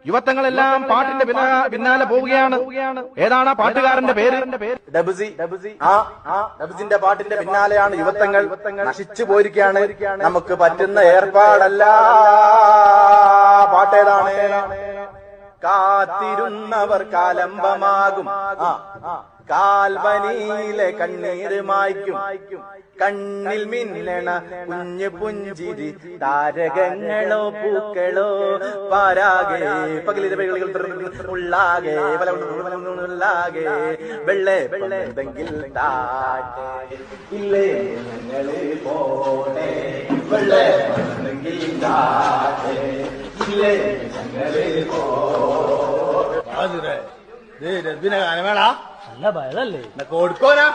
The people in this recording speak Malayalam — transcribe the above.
യുവത്വങ്ങളെല്ലാം പാട്ടിന്റെ പിന്നാലെ പോവുകയാണ്. ഏതാണ് ആ പാട്ടുകാരന്റെ പേര്? ഡബുസി. ഡബുസിന്റെ പാട്ടിന്റെ പിന്നാലെയാണ് യുവത്വങ്ങൾ. നശിച്ചു പോയിരിക്കുകയാണ്. നമുക്ക് പറ്റുന്ന ഏർപ്പാടല്ല. പാട്ടേതാണ്? കാത്തിരുന്നവർ കാലംബമാകും, കാൽവനിയിലെ കണ്ണീര് മായ്ക്കും, കണ്ണിൽ മിന്നണ കുഞ്ഞു പുഞ്ചിരി, താരകങ്ങളോ പൂക്കളോ പാരാകെ, പകലിലെ ഉള്ളാകെ ഉള്ളാകെ, വെള്ളെ വെള്ളെന്തെങ്കിൽ താട്ടെ, ഇല്ലേ ഞങ്ങളെ പോണേ, വെള്ളെ വെള്ളെങ്കിൽ താട്ടെ, ഇല്ലേ ഞങ്ങളെ രദ്ബിനെ ഗാനമേള നല്ല ഭയതല്ലേ കൊടുക്കോനാ.